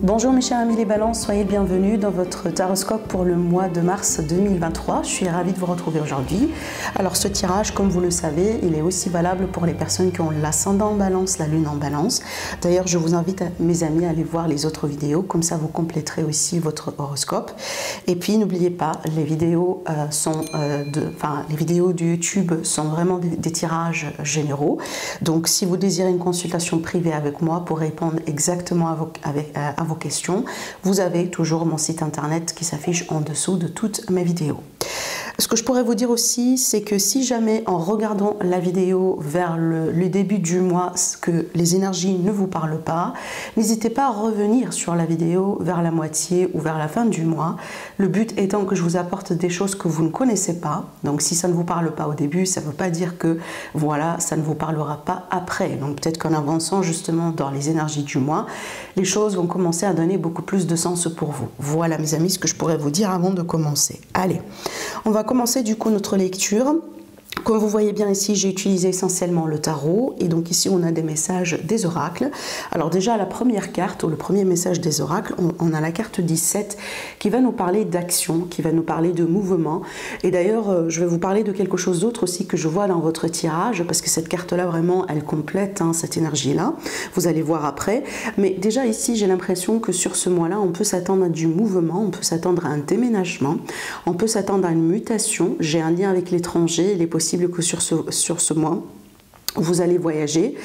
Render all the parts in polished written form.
Bonjour mes chers amis les balances, soyez bienvenus dans votre taroscope pour le mois de mars 2023. Je suis ravie de vous retrouver aujourd'hui. Alors ce tirage, comme vous le savez, il est aussi valable pour les personnes qui ont l'ascendant en balance, la lune en balance. D'ailleurs, je vous invite, mes amis, à aller voir les autres vidéos, comme ça vous compléterez aussi votre horoscope. Et puis n'oubliez pas, les vidéos les vidéos de YouTube sont vraiment des tirages généraux. Donc si vous désirez une consultation privée avec moi pour répondre exactement à vos questions, vous avez toujours mon site internet qui s'affiche en dessous de toutes mes vidéos. Ce que je pourrais vous dire aussi, c'est que si jamais en regardant la vidéo vers le début du mois, que les énergies ne vous parlent pas, n'hésitez pas à revenir sur la vidéo vers la moitié ou vers la fin du mois. Le but étant que je vous apporte des choses que vous ne connaissez pas. Donc si ça ne vous parle pas au début, ça ne veut pas dire que voilà, ça ne vous parlera pas après. Donc peut-être qu'en avançant justement dans les énergies du mois, les choses vont commencer à donner beaucoup plus de sens pour vous. Voilà mes amis ce que je pourrais vous dire avant de commencer. Allez, on va commencer du coup notre lecture. Comme vous voyez bien ici, j'ai utilisé essentiellement le tarot et donc ici on a des messages des oracles. Alors déjà la première carte ou le premier message des oracles, on a la carte 17 qui va nous parler d'action, qui va nous parler de mouvement. Et d'ailleurs je vais vous parler de quelque chose d'autre aussi que je vois dans votre tirage parce que cette carte là vraiment elle complète cette énergie là. Vous allez voir après. Mais déjà ici j'ai l'impression que sur ce mois là on peut s'attendre à du mouvement, on peut s'attendre à un déménagement, on peut s'attendre à une mutation. J'ai un lien avec l'étranger, les possible que sur ce mois vous allez voyager.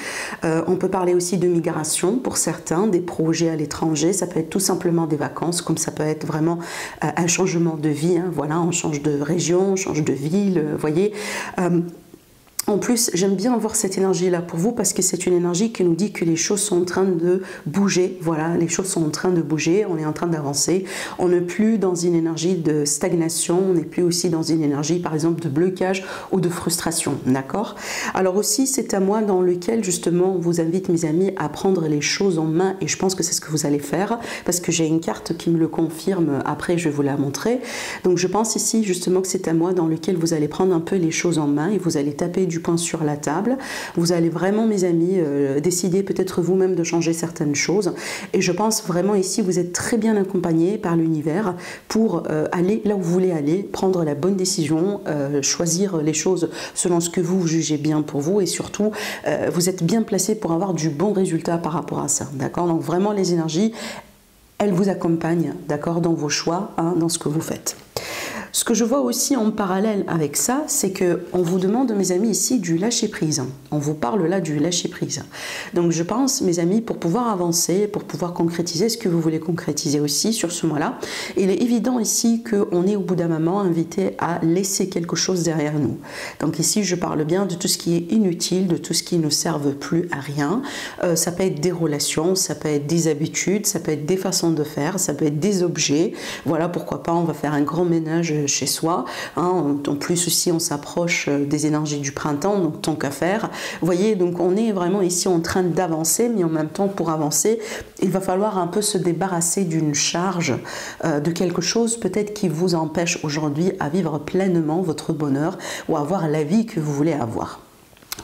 On peut parler aussi de migration pour certains, des projets à l'étranger. Ça peut être tout simplement des vacances, comme ça peut être vraiment un changement de vie. Voilà, on change de région, on change de ville, voyez. En plus, j'aime bien voir cette énergie-là pour vous parce que c'est une énergie qui nous dit que les choses sont en train de bouger. Voilà, les choses sont en train de bouger, on est en train d'avancer. On n'est plus dans une énergie de stagnation, on n'est plus aussi dans une énergie, par exemple, de blocage ou de frustration. D'accord? Alors aussi, c'est un mois dans lequel, justement, on vous invite, mes amis, à prendre les choses en main et je pense que c'est ce que vous allez faire parce que j'ai une carte qui me le confirme. Après, je vais vous la montrer. Donc, je pense ici, justement, que c'est un mois dans lequel vous allez prendre un peu les choses en main et vous allez taper du poing sur la table. Vous allez vraiment, mes amis, décider peut-être vous-même de changer certaines choses. Et je pense vraiment ici, vous êtes très bien accompagné par l'univers pour aller là où vous voulez aller, prendre la bonne décision, choisir les choses selon ce que vous jugez bien pour vous et surtout, vous êtes bien placé pour avoir du bon résultat par rapport à ça. D'accord? Donc vraiment, les énergies, elles vous accompagnent, d'accord, dans vos choix, dans ce que vous faites. Ce que je vois aussi en parallèle avec ça, c'est qu'on vous demande, mes amis, ici du lâcher-prise. On vous parle là du lâcher-prise. Donc je pense, mes amis, pour pouvoir avancer, pour pouvoir concrétiser ce que vous voulez concrétiser aussi sur ce mois-là, il est évident ici qu'on est au bout d'un moment invité à laisser quelque chose derrière nous. Donc ici, je parle bien de tout ce qui est inutile, de tout ce qui ne serve plus à rien. Ça peut être des relations, ça peut être des habitudes, ça peut être des façons de faire, ça peut être des objets. Voilà, pourquoi pas, on va faire un grand ménage chez soi. En plus aussi, on s'approche des énergies du printemps, donc tant qu'à faire. Vous voyez, donc on est vraiment ici en train d'avancer, mais en même temps, pour avancer, il va falloir un peu se débarrasser d'une charge, de quelque chose peut-être qui vous empêche aujourd'hui à vivre pleinement votre bonheur ou à avoir la vie que vous voulez avoir.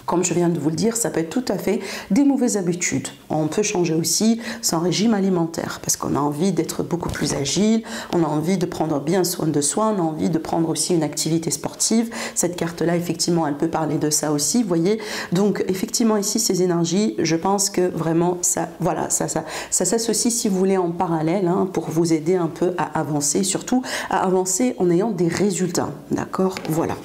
Comme je viens de vous le dire, ça peut être tout à fait des mauvaises habitudes. On peut changer aussi son régime alimentaire parce qu'on a envie d'être beaucoup plus agile, on a envie de prendre bien soin de soi, on a envie de prendre aussi une activité sportive. Cette carte-là, effectivement, elle peut parler de ça aussi, vous voyez. Donc, effectivement, ici, ces énergies, je pense que vraiment, ça s'associe, si vous voulez, en parallèle pour vous aider un peu à avancer, surtout à avancer en ayant des résultats. D'accord? Voilà.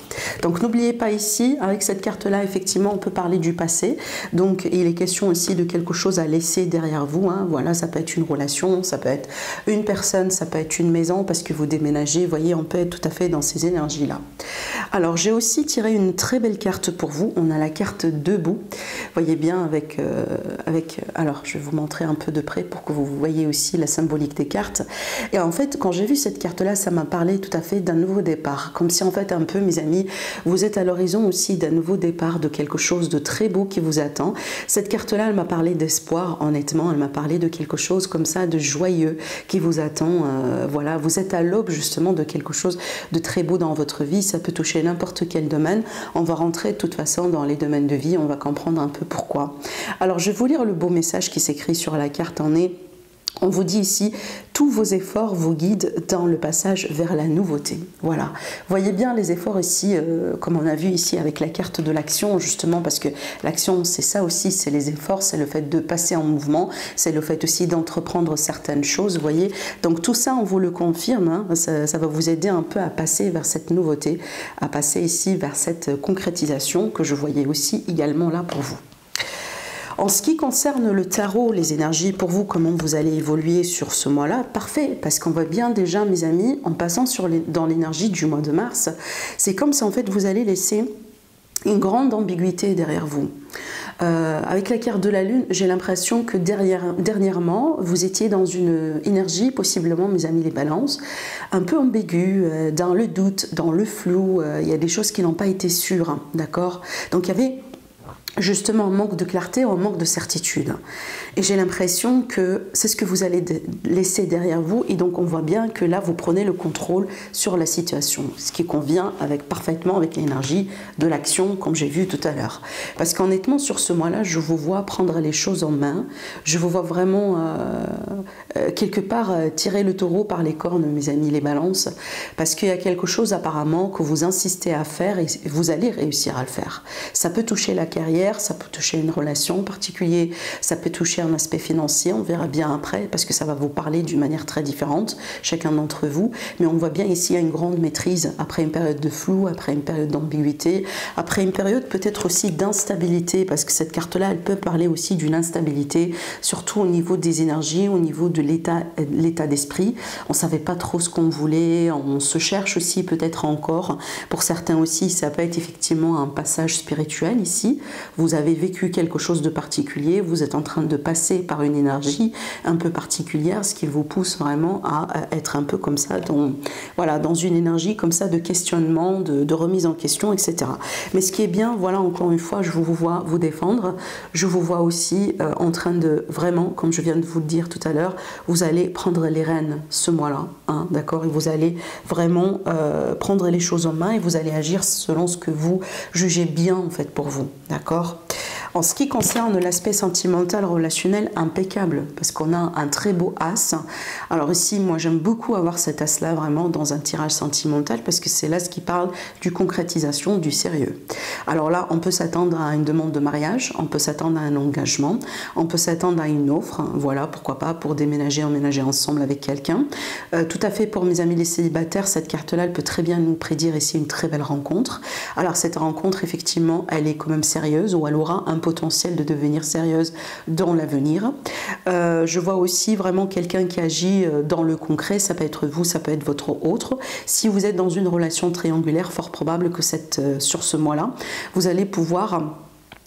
Donc, n'oubliez pas ici, avec cette carte-là, effectivement, on peut parler du passé. Donc, il est question aussi de quelque chose à laisser derrière vous. Voilà, ça peut être une relation, ça peut être une personne, ça peut être une maison parce que vous déménagez. Vous voyez, on peut être tout à fait dans ces énergies-là. Alors, j'ai aussi tiré une très belle carte pour vous. On a la carte debout. Vous voyez bien alors, je vais vous montrer un peu de près pour que vous voyez aussi la symbolique des cartes. Et en fait, quand j'ai vu cette carte-là, ça m'a parlé tout à fait d'un nouveau départ. Comme si, en fait, un peu, mes amis, vous êtes à l'horizon aussi d'un nouveau départ, de quelque chose de très beau qui vous attend. Cette carte-là, elle m'a parlé d'espoir, honnêtement. Elle m'a parlé de quelque chose comme ça, de joyeux qui vous attend. Voilà, vous êtes à l'aube, justement, de quelque chose de très beau dans votre vie. Ça peut toucher n'importe quel domaine. On va rentrer de toute façon dans les domaines de vie. On va comprendre un peu pourquoi. Alors, je vais vous lire le beau message qui s'écrit sur la carte. On est On vous dit ici, tous vos efforts vous guident dans le passage vers la nouveauté. Voilà. Voyez bien les efforts ici, comme on a vu ici avec la carte de l'action, justement, parce que l'action, c'est ça aussi, c'est les efforts, c'est le fait de passer en mouvement, c'est le fait aussi d'entreprendre certaines choses, vous voyez. Donc tout ça, on vous le confirme, hein, ça va vous aider un peu à passer vers cette nouveauté, à passer ici vers cette concrétisation que je voyais aussi également là pour vous. En ce qui concerne le tarot, les énergies pour vous, comment vous allez évoluer sur ce mois-là, parfait, parce qu'on voit bien déjà, mes amis, en passant dans l'énergie du mois de mars, c'est comme si en fait vous allez laisser une grande ambiguïté derrière vous. Avec la carte de la lune, j'ai l'impression que dernièrement, vous étiez dans une énergie, possiblement, mes amis les balances, un peu ambiguë, dans le doute, dans le flou, il y a des choses qui n'ont pas été sûres, hein, d'accord? Donc il y avait justement un manque de clarté, un manque de certitude. Et j'ai l'impression que c'est ce que vous allez laisser derrière vous, et donc on voit bien que là vous prenez le contrôle sur la situation, ce qui convient parfaitement avec l'énergie de l'action, comme j'ai vu tout à l'heure. Parce qu'honnêtement sur ce mois-là, je vous vois prendre les choses en main, je vous vois vraiment quelque part tirer le taureau par les cornes, mes amis les balances, parce qu'il y a quelque chose apparemment que vous insistez à faire et vous allez réussir à le faire. Ça peut toucher la carrière, ça peut toucher une relation en particulier, ça peut toucher un aspect financier, on verra bien après, parce que ça va vous parler d'une manière très différente, chacun d'entre vous, mais on voit bien ici il y a une grande maîtrise, après une période de flou, après une période d'ambiguïté, après une période peut-être aussi d'instabilité, parce que cette carte-là, elle peut parler aussi d'une instabilité, surtout au niveau des énergies, au niveau de l'état d'esprit. On ne savait pas trop ce qu'on voulait, on se cherche aussi peut-être encore. Pour certains aussi, ça peut être effectivement un passage spirituel ici. Vous avez vécu quelque chose de particulier, vous êtes en train de passer par une énergie un peu particulière, ce qui vous pousse vraiment à être un peu comme ça, voilà, dans une énergie comme ça de questionnement, de remise en question, etc. Mais ce qui est bien, voilà, encore une fois, je vous vois vous défendre, je vous vois aussi en train de vraiment, comme je viens de vous le dire tout à l'heure, vous allez prendre les rênes ce mois-là, hein, d'accord, et vous allez vraiment prendre les choses en main et vous allez agir selon ce que vous jugez bien en fait pour vous, d'accord. En ce qui concerne l'aspect sentimental, relationnel, impeccable, parce qu'on a un très beau as. Alors ici, moi j'aime beaucoup avoir cet as-là vraiment dans un tirage sentimental, parce que c'est là ce qui parle du concrétisation, du sérieux. Alors là, on peut s'attendre à une demande de mariage, on peut s'attendre à un engagement, on peut s'attendre à une offre, voilà, pourquoi pas, pour déménager, emménager ensemble avec quelqu'un. Tout à fait, pour mes amis les célibataires, cette carte-là, elle peut très bien nous prédire ici une très belle rencontre. Alors cette rencontre, effectivement, elle est quand même sérieuse, ou elle aura un potentiel de devenir sérieuse dans l'avenir. Je vois aussi vraiment quelqu'un qui agit dans le concret, ça peut être vous, ça peut être votre autre. Si vous êtes dans une relation triangulaire, fort probable que sur ce mois-là, vous allez pouvoir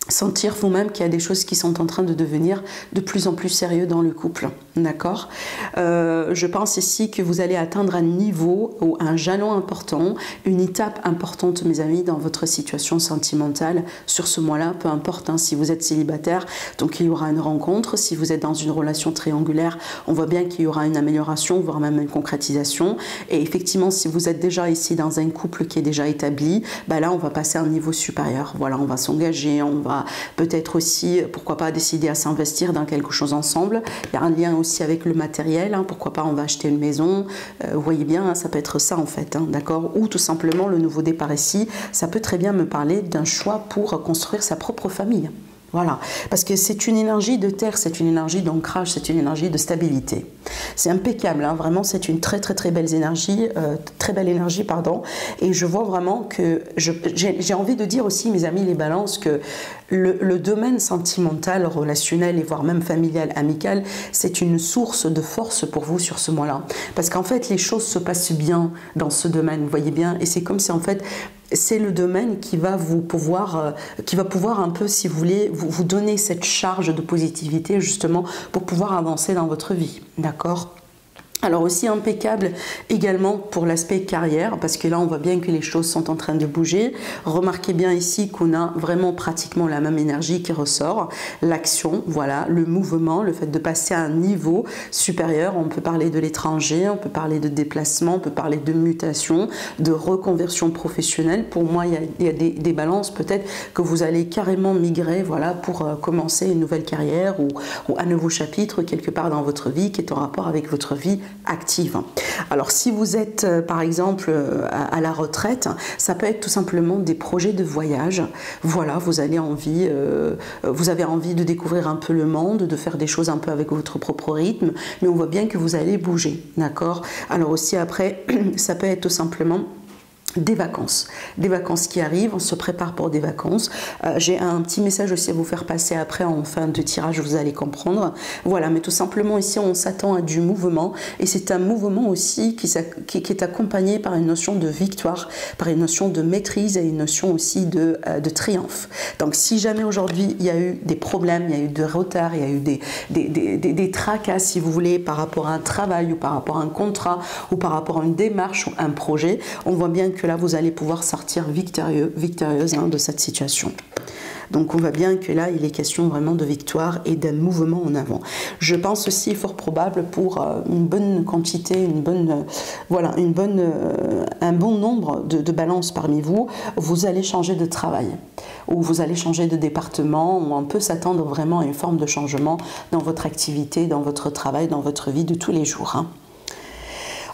sentir vous-même qu'il y a des choses qui sont en train de devenir de plus en plus sérieux dans le couple, d'accord. Je pense ici que vous allez atteindre un niveau ou un jalon important, une étape importante, mes amis, dans votre situation sentimentale sur ce mois-là, peu importe, hein, si vous êtes célibataire, donc il y aura une rencontre. Si vous êtes dans une relation triangulaire, on voit bien qu'il y aura une amélioration, voire même une concrétisation. Et effectivement, si vous êtes déjà ici dans un couple qui est déjà établi, bah là on va passer à un niveau supérieur, voilà, on va s'engager, on va peut-être aussi, pourquoi pas, décider à s'investir dans quelque chose ensemble. Il y a un lien aussi avec le matériel, hein, pourquoi pas on va acheter une maison, vous voyez bien, hein, ça peut être ça en fait, hein, d'accord. Ou tout simplement le nouveau départ ici, ça peut très bien me parler d'un choix pour construire sa propre famille. Voilà, parce que c'est une énergie de terre, c'est une énergie d'ancrage, c'est une énergie de stabilité. C'est impeccable, hein, vraiment, c'est une très belle énergie, pardon. Et je vois vraiment que j'ai envie de dire aussi, mes amis les balances, que le domaine sentimental, relationnel et voire même familial, amical, c'est une source de force pour vous sur ce mois-là. Parce qu'en fait, les choses se passent bien dans ce domaine, vous voyez bien, et c'est comme si en fait c'est le domaine qui va pouvoir un peu, si vous voulez, vous donner cette charge de positivité justement pour pouvoir avancer dans votre vie, d'accord. Alors aussi impeccable également pour l'aspect carrière, parce que là on voit bien que les choses sont en train de bouger. Remarquez bien ici qu'on a vraiment pratiquement la même énergie qui ressort. L'action, voilà, le mouvement, le fait de passer à un niveau supérieur. On peut parler de l'étranger, on peut parler de déplacement, on peut parler de mutation, de reconversion professionnelle. Pour moi, il y a des balances peut-être que vous allez carrément migrer, voilà, pour commencer une nouvelle carrière ou un nouveau chapitre quelque part dans votre vie qui est en rapport avec votre vie active. Alors si vous êtes par exemple à la retraite, ça peut être tout simplement des projets de voyage. Voilà, vous avez envie de découvrir un peu le monde, de faire des choses un peu avec votre propre rythme, mais on voit bien que vous allez bouger, d'accord? Alors aussi après, ça peut être tout simplement des vacances qui arrivent, on se prépare pour des vacances. J'ai un petit message aussi à vous faire passer après en fin de tirage, vous allez comprendre. Voilà, mais tout simplement ici on s'attend à du mouvement et c'est un mouvement aussi qui est accompagné par une notion de victoire, par une notion de maîtrise et une notion aussi de triomphe. Donc si jamais aujourd'hui il y a eu des problèmes, il y a eu des retards, il y a eu des tracas si vous voulez par rapport à un travail ou par rapport à un contrat ou par rapport à une démarche ou un projet, on voit bien que là vous allez pouvoir sortir victorieuse de cette situation. Donc on voit bien que là il est question vraiment de victoire et d'un mouvement en avant. Je pense aussi fort probable pour une bonne quantité, un bon nombre de balances parmi vous, vous allez changer de travail ou vous allez changer de département, ou on peut s'attendre vraiment à une forme de changement dans votre activité, dans votre travail, dans votre vie de tous les jours.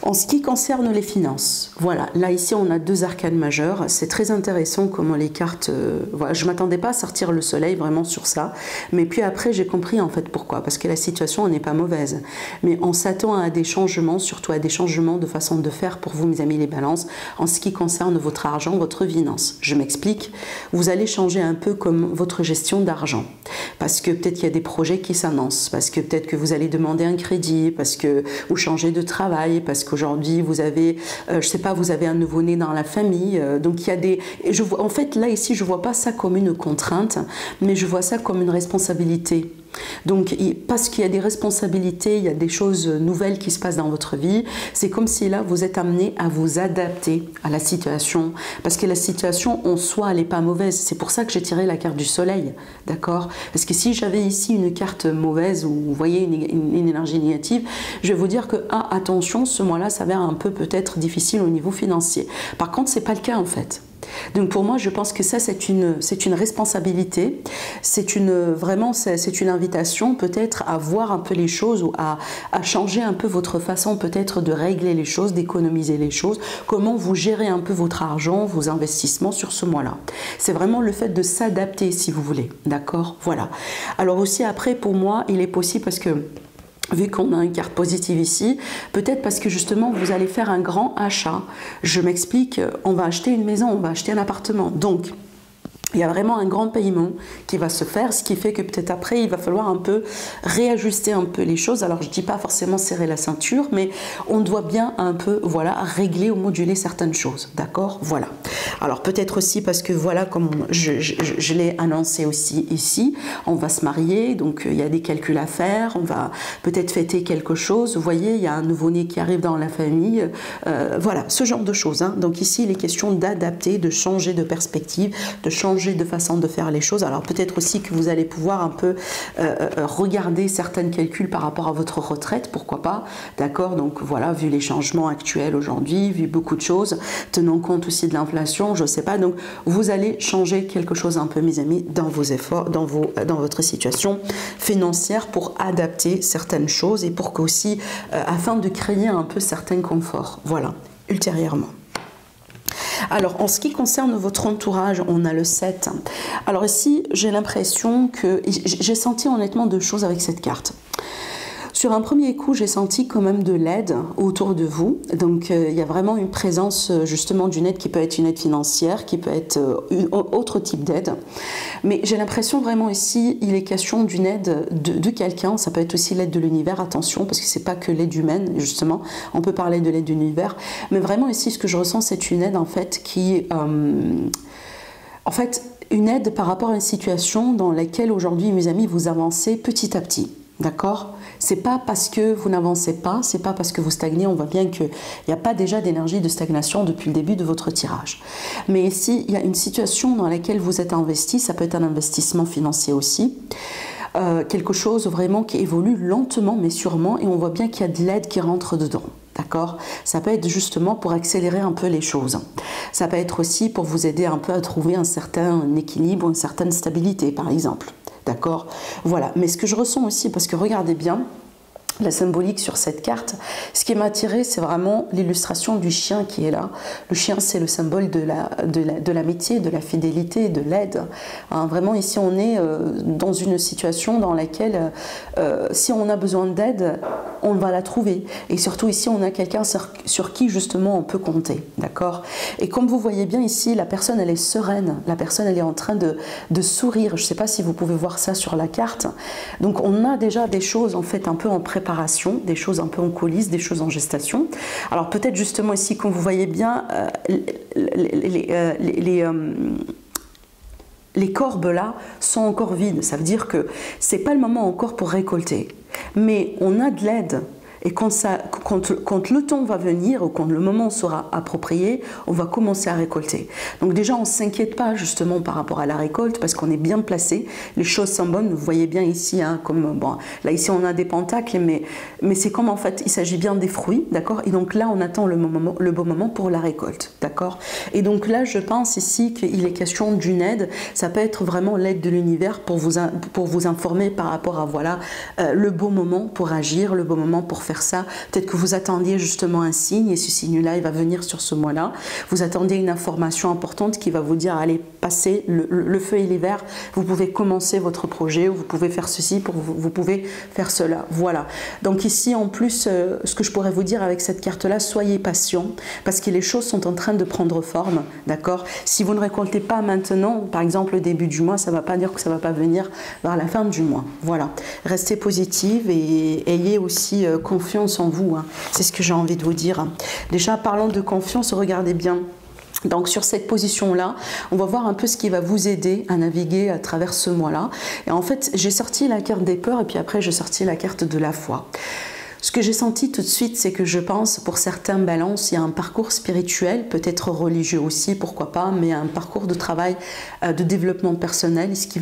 En ce qui concerne les finances, voilà, là ici on a deux arcanes majeures, c'est très intéressant comment les cartes, voilà, je ne m'attendais pas à sortir le soleil vraiment sur ça, mais puis après j'ai compris en fait pourquoi, parce que la situation n'est pas mauvaise, mais on s'attend à des changements, surtout à des changements de façon de faire pour vous mes amis les balances, en ce qui concerne votre argent, votre finance. Je m'explique, vous allez changer un peu comme votre gestion d'argent, parce que peut-être qu'il y a des projets qui s'annoncent, parce que peut-être que vous allez demander un crédit, parce que vous changez de travail, parce que aujourd'hui vous avez, je sais pas, vous avez un nouveau-né dans la famille, donc il y a des, en fait là ici je vois pas ça comme une contrainte, mais je vois ça comme une responsabilité. Donc parce qu'il y a des responsabilités, il y a des choses nouvelles qui se passent dans votre vie, c'est comme si là vous êtes amené à vous adapter à la situation, parce que la situation en soi elle n'est pas mauvaise, c'est pour ça que j'ai tiré la carte du soleil, d'accord? Parce que si j'avais ici une carte mauvaise ou vous voyez une énergie négative, je vais vous dire que attention, ce mois-là s'avère un peu peut-être difficile au niveau financier. Par contre c'est pas le cas en fait. Donc pour moi, je pense que ça, c'est une responsabilité, c'est une invitation peut-être à voir un peu les choses ou à changer un peu votre façon peut-être de régler les choses, d'économiser les choses, comment vous gérez un peu votre argent, vos investissements sur ce mois-là. C'est vraiment le fait de s'adapter si vous voulez, d'accord? Voilà. Alors aussi après, pour moi, il est possible parce que vu qu'on a une carte positive ici, peut-être parce que justement vous allez faire un grand achat. Je m'explique, on va acheter une maison, on va acheter un appartement. Donc, il y a vraiment un grand paiement qui va se faire, ce qui fait que peut-être après, il va falloir un peu réajuster un peu les choses. Alors, je ne dis pas forcément serrer la ceinture, mais on doit bien un peu, voilà, régler ou moduler certaines choses. D'accord? Voilà. Alors, peut-être aussi parce que, voilà, comme je l'ai annoncé aussi ici, on va se marier, donc il y a des calculs à faire, on va peut-être fêter quelque chose. Vous voyez, il y a un nouveau-né qui arrive dans la famille. Voilà, ce genre de choses. Donc ici, il est question d'adapter, de changer de perspective, de changer de façon de faire les choses. Alors peut-être aussi que vous allez pouvoir un peu regarder certains calculs par rapport à votre retraite, pourquoi pas, d'accord? Donc voilà, vu les changements actuels aujourd'hui, vu beaucoup de choses, tenant compte aussi de l'inflation, je sais pas, donc vous allez changer quelque chose un peu, mes amis, dans vos efforts, dans votre situation financière pour adapter certaines choses et pour qu'aussi, afin de créer un peu certains conforts, voilà, ultérieurement. Alors, en ce qui concerne votre entourage, on a le 7. Alors ici, j'ai l'impression que... J'ai senti honnêtement deux choses avec cette carte. Sur un premier coup, j'ai senti quand même de l'aide autour de vous. Donc, il y a vraiment une présence justement d'une aide qui peut être une aide financière, qui peut être autre type d'aide. Mais j'ai l'impression vraiment ici, il est question d'une aide de quelqu'un. Ça peut être aussi l'aide de l'univers, attention, parce que c'est pas que l'aide humaine, justement. On peut parler de l'aide de l'univers. Mais vraiment ici, ce que je ressens, c'est une aide en fait qui... en fait, une aide par rapport à une situation dans laquelle aujourd'hui, mes amis, vous avancez petit à petit. D'accord? C'est pas parce que vous n'avancez pas, c'est pas parce que vous stagnez, on voit bien qu'il n'y a pas déjà d'énergie de stagnation depuis le début de votre tirage. Mais ici, il y a une situation dans laquelle vous êtes investi, ça peut être un investissement financier aussi, quelque chose vraiment qui évolue lentement mais sûrement, et on voit bien qu'il y a de l'aide qui rentre dedans. D'accord? Ça peut être justement pour accélérer un peu les choses. Ça peut être aussi pour vous aider un peu à trouver un certain équilibre, une certaine stabilité, par exemple. D'accord? Voilà. Mais ce que je ressens aussi, parce que regardez bien, la symbolique sur cette carte, ce qui m'a attiré, c'est vraiment l'illustration du chien qui est là. Le chien, c'est le symbole de l'amitié, de la fidélité, de l'aide. Hein, vraiment, ici, on est dans une situation dans laquelle, si on a besoin d'aide, on va la trouver. Et surtout, ici, on a quelqu'un sur qui, justement, on peut compter. D'accord? Et comme vous voyez bien ici, la personne, elle est sereine. La personne, elle est en train de sourire. Je ne sais pas si vous pouvez voir ça sur la carte. Donc, on a déjà des choses, en fait, un peu en préparation, des choses un peu en coulisses, des choses en gestation. Alors peut-être justement ici, comme vous voyez bien, les corbes là sont encore vides. Ça veut dire que c'est pas le moment encore pour récolter. Mais on a de l'aide. Et quand le temps va venir, ou quand le moment sera approprié, on va commencer à récolter. Donc déjà, on ne s'inquiète pas justement par rapport à la récolte, parce qu'on est bien placé. Les choses sont bonnes, vous voyez bien ici, hein, comme, bon, là ici on a des pentacles, mais c'est comme en fait, il s'agit bien des fruits, d'accord? Et donc là, on attend le bon moment pour la récolte, d'accord? Et donc là, je pense ici qu'il est question d'une aide. Ça peut être vraiment l'aide de l'univers pour vous informer par rapport à, voilà, le bon moment pour agir, le bon moment pour faire ça. Peut-être que vous attendiez justement un signe, et ce signe-là, il va venir sur ce mois-là. Vous attendez une information importante qui va vous dire, allez, passez, le feu et l'hiver, vous pouvez commencer votre projet, vous pouvez faire ceci, vous pouvez faire cela. Voilà. Donc ici, en plus, ce que je pourrais vous dire avec cette carte-là, soyez patient, parce que les choses sont en train de prendre forme, d'accord? Si vous ne récoltez pas maintenant, par exemple, le début du mois, ça ne va pas dire que ça ne va pas venir vers la fin du mois. Voilà. Restez positive et ayez aussi confiance en vous, hein. C'est ce que j'ai envie de vous dire. Déjà, parlant de confiance, regardez bien. Donc sur cette position-là, on va voir un peu ce qui va vous aider à naviguer à travers ce mois-là. Et en fait, j'ai sorti la carte des peurs et puis après, j'ai sorti la carte de la foi. Ce que j'ai senti tout de suite, c'est que je pense, pour certains balances, il y a un parcours spirituel, peut-être religieux aussi, pourquoi pas, mais un parcours de travail, de développement personnel, ce qui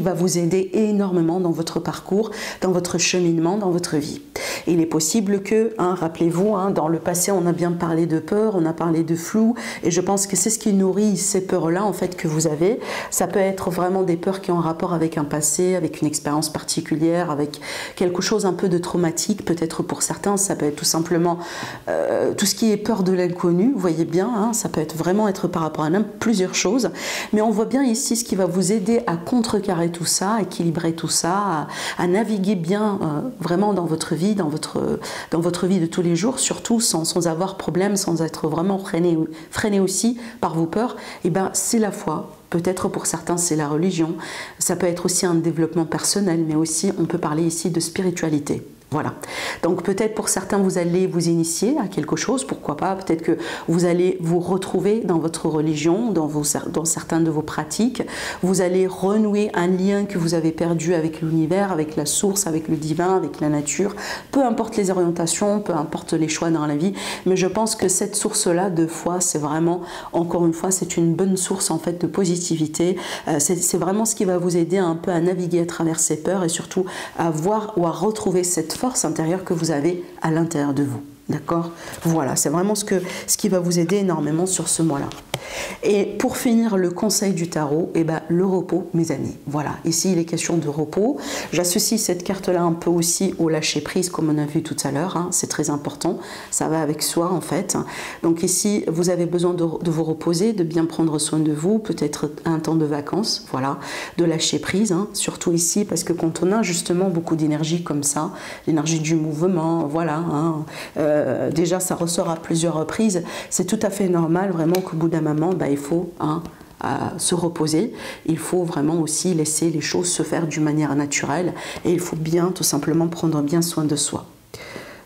va vous aider énormément dans votre parcours, dans votre cheminement, dans votre vie. Et il est possible que, hein, rappelez-vous, hein, dans le passé, on a bien parlé de peur, on a parlé de flou, et je pense que c'est ce qui nourrit ces peurs-là, en fait, que vous avez. Ça peut être vraiment des peurs qui ont un rapport avec un passé, avec une expérience particulière, avec quelque chose un peu de traumatique, peut-être pour certains, ça peut être tout simplement tout ce qui est peur de l'inconnu, vous voyez bien, hein, ça peut être vraiment être par rapport à plusieurs choses, mais on voit bien ici ce qui va vous aider à contrecarrer tout ça, à équilibrer tout ça, à naviguer bien vraiment dans votre vie, dans votre vie de tous les jours, surtout sans avoir problème, sans être vraiment freiné aussi par vos peurs. Et ben c'est la foi. Peut-être pour certains c'est la religion, ça peut être aussi un développement personnel, mais aussi on peut parler ici de spiritualité. Voilà. Donc peut-être pour certains vous allez vous initier à quelque chose, pourquoi pas, peut-être que vous allez vous retrouver dans votre religion, dans certaines de vos pratiques, vous allez renouer un lien que vous avez perdu avec l'univers, avec la source, avec le divin, avec la nature, peu importe les orientations, peu importe les choix dans la vie, mais je pense que cette source-là de foi, c'est vraiment, encore une fois, c'est une bonne source en fait de positivité, c'est vraiment ce qui va vous aider un peu à naviguer à travers ces peurs et surtout à voir ou à retrouver cette force intérieure que vous avez à l'intérieur de vous. D'accord? Voilà, c'est vraiment ce qui va vous aider énormément sur ce mois-là. Et pour finir, le conseil du tarot, eh ben, le repos, mes amis. Voilà, ici il est question de repos. J'associe cette carte-là un peu aussi au lâcher-prise, comme on a vu tout à l'heure. Hein. C'est très important, ça va avec soi en fait. Donc ici, vous avez besoin de vous reposer, de bien prendre soin de vous, peut-être un temps de vacances, voilà, de lâcher-prise, hein. Surtout ici, parce que quand on a justement beaucoup d'énergie comme ça, l'énergie du mouvement, voilà, hein, déjà ça ressort à plusieurs reprises, c'est tout à fait normal vraiment qu'au bout d'un moment, bah, il faut se reposer, il faut vraiment aussi laisser les choses se faire d'une manière naturelle et il faut bien tout simplement prendre bien soin de soi.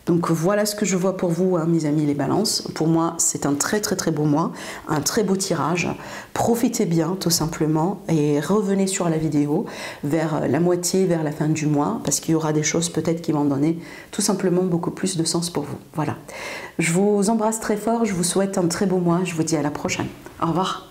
Donc voilà ce que je vois pour vous, hein, mes amis les balances. Pour moi, c'est un très beau mois, un très beau tirage. Profitez bien tout simplement et revenez sur la vidéo vers la moitié, vers la fin du mois, parce qu'il y aura des choses peut-être qui vont donner tout simplement beaucoup plus de sens pour vous. Voilà. Je vous embrasse très fort, je vous souhaite un très beau mois, je vous dis à la prochaine. Au revoir.